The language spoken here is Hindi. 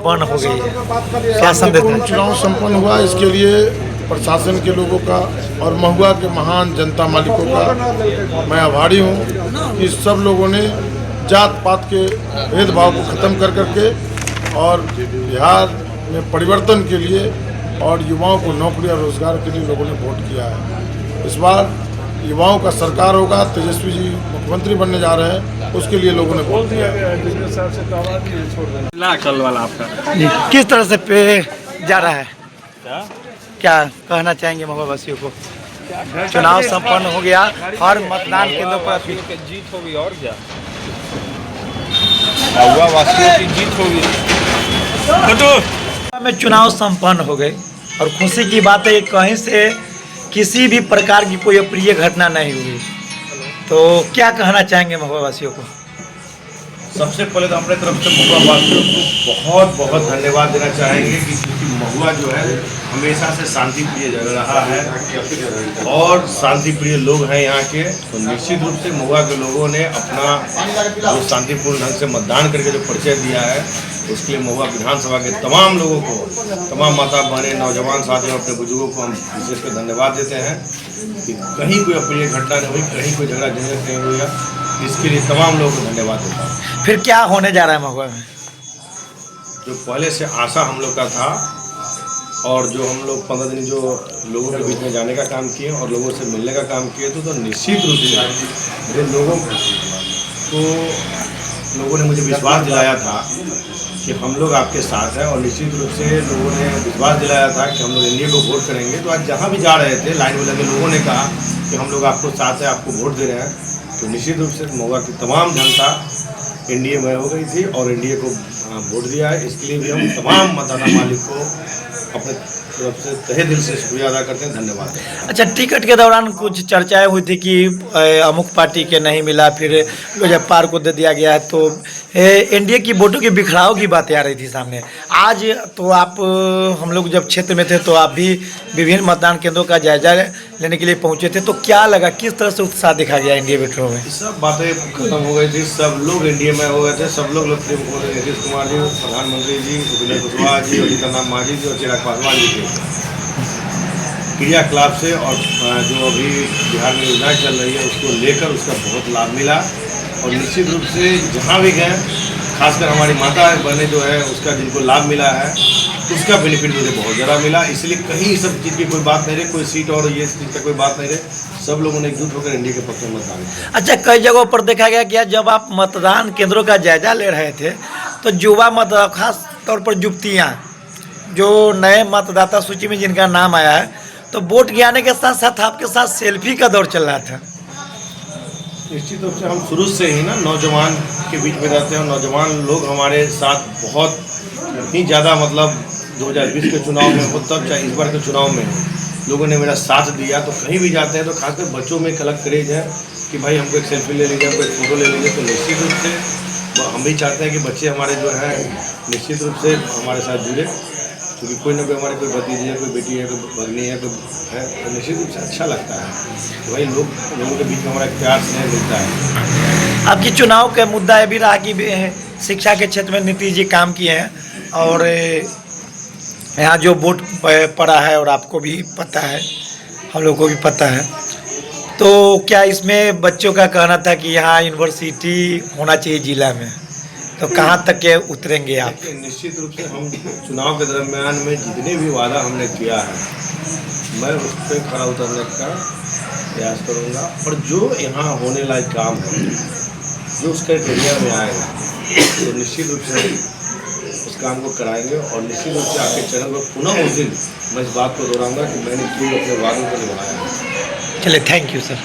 संपन्न हो गई है, क्या संदेश है? चुनाव संपन्न हुआ, इसके लिए प्रशासन के लोगों का और महुआ के महान जनता मालिकों का मैं आभारी हूँ कि सब लोगों ने जात पात के भेदभाव को ख़त्म कर करके और बिहार में परिवर्तन के लिए और युवाओं को नौकरी और रोजगार के लिए लोगों ने वोट किया है। इस बार युवाओं का सरकार होगा, तेजस्वी जी मुख्यमंत्री बनने जा रहे हैं, उसके लिए लोगों ने वोट दिया है। कल वाला आपका जी, किस तरह से पे जा रहा है, क्या कहना चाहेंगे महुआ वासियों को? चुनाव संपन्न हो गया और मतदान केंद्रों पर जीत होगी और क्या, महुआ वासियों की जीत होगी। में चुनाव संपन्न हो गए और खुशी की बात है, कहीं से किसी भी प्रकार की कोई अप्रिय घटना नहीं हुई, तो क्या कहना चाहेंगे महुआ वासियों को? सबसे पहले तो अपने तरफ से महुआ वासियों को बहुत बहुत धन्यवाद देना चाहेंगे कि क्योंकि महुआ जो है हमेशा से शांति प्रिय जगह रहा है और शांति प्रिय लोग हैं यहाँ के, तो निश्चित रूप से महुआ के लोगों ने अपना जो शांतिपूर्ण ढंग से मतदान करके जो परिचय दिया है उसके लिए महुआ विधानसभा के तमाम लोगों को, तमाम माता बहनें, नौजवान साथियों, अपने बुजुर्गों को हम विशेषकर धन्यवाद देते हैं कि कहीं कोई अप्रिय घटना नहीं हुई, कहीं कोई झगड़ा झंझट नहीं हुआ। इसके लिए तमाम लोगों को धन्यवाद देता हूँ। फिर क्या होने जा रहा है महुआ में? जो पहले से आशा हम लोग का था और जो हम लोग 15 दिन जो लोगों के बीच में जाने का काम किए और लोगों से मिलने का काम किए तो निश्चित रूप से जो लोगों ने मुझे विश्वास दिलाया था कि हम लोग आपके साथ हैं और निश्चित रूप से लोगों ने विश्वास दिलाया था कि हम लोग एनडीए को वोट करेंगे, तो आज जहाँ भी जा रहे थे लाइन में लगे लोगों ने कहा कि हम लोग आपको साथ हैं, आपको वोट दे रहे हैं, तो निश्चित रूप से महुआ की तमाम जनता एनडीए में हो गई थी और एनडीए को वोट दिया है। इसके लिए भी हम तमाम मतदाता मालिक को अपने तरफ से तहे दिल से शुक्रिया अदा करते हैं, धन्यवाद। अच्छा, टिकट के दौरान कुछ चर्चाएं हुई थी कि अमुक पार्टी के नहीं मिला, फिर गजप्पार को दे दिया गया है, तो एनडीए की वोटों के बिखराव की बातें आ रही थी सामने। आज तो आप, हम लोग जब क्षेत्र में थे तो आप भी विभिन्न मतदान केंद्रों का जायजा लेने के लिए पहुंचे थे, तो क्या लगा, किस तरह से उत्साह दिखा गया एनडीए वोटरों में? सब बातें खत्म हो गई थी, सब लोग एनडीए में हो गए थे, सब लोग लोकप्रिय मुख्यमंत्री नीतीश कुमार जी, प्रधानमंत्री जी उपेंद्र कुशवाहा जी और जीतन मांझी जी और चिराग पासवान जी थे क्रियाकलाप से, और जो अभी बिहार में योजना चल रही है उसको लेकर उसका बहुत लाभ मिला और निश्चित रूप से जहाँ भी गए, खासकर हमारी माता बहनें जो है उसका जिनको लाभ मिला है उसका बेनिफिट मुझे बहुत ज़्यादा मिला। इसलिए कहीं सब चीज़ की कोई बात नहीं रही, कोई सीट और ये चीज़ का कोई बात नहीं रही, सब लोगों ने एकजुट होकर एनडीए के पक्ष में मतदान किया। अच्छा, कई जगहों पर देखा गया कि जब आप मतदान केंद्रों का जायजा ले रहे थे तो युवा मतदाता, खास तौर पर युवतियाँ जो नए मतदाता सूची में जिनका नाम आया है, तो वोट गिराने के साथ साथ आपके साथ सेल्फी का दौर चल रहा था। निश्चित रूप से हम शुरू से ही ना नौजवान के बीच में रहते हैं, नौजवान लोग हमारे साथ बहुत इतनी ज़्यादा, मतलब 2020 के चुनाव में हो तब चाहे इस बार के चुनाव में लोगों ने मेरा साथ दिया। तो कहीं भी जाते हैं तो खासकर बच्चों में एक अलग क्रेज है कि भाई हमको एक सेल्फी ले लीजिए, हमको एक फ़ोटो ले लीजिए। तो निश्चित रूप से हम भी चाहते हैं कि बच्चे हमारे जो हैं निश्चित रूप से हमारे साथ जुड़े, क्योंकि कोई ना कोई हमारे कोई भतीजी है, कोई बेटी है, कोई भगनी है, कोई है, तो निश्चित रूप से अच्छा लगता है तो भाई लोगों के बीच में हमारा एक प्यार स्नेह मिलता है। आपकी चुनाव का मुद्दा ये भी रहा कि शिक्षा के क्षेत्र में नीतीश जी काम किए हैं और यहाँ जो वोट पड़ा है और आपको भी पता है, हम लोग को भी पता है, तो क्या इसमें बच्चों का कहना था कि यहाँ यूनिवर्सिटी होना चाहिए जिला में, तो कहाँ तक के उतरेंगे आप? निश्चित रूप से हम चुनाव के दरमियान में जितने भी वादा हमने किया है मैं उस पर खरा उतरने का प्रयास करूँगा और जो यहाँ होने लायक काम है, जो उस क्राइटेरिया में आएगा, तो निश्चित रूप से उस काम को कराएंगे और निश्चित रूप से आपके चैनल पर पुनः उस दिन मैं इस बात को दोहराऊंगा कि मैंने क्यों अपने वादों को निभाया है। चलिए, थैंक यू सर।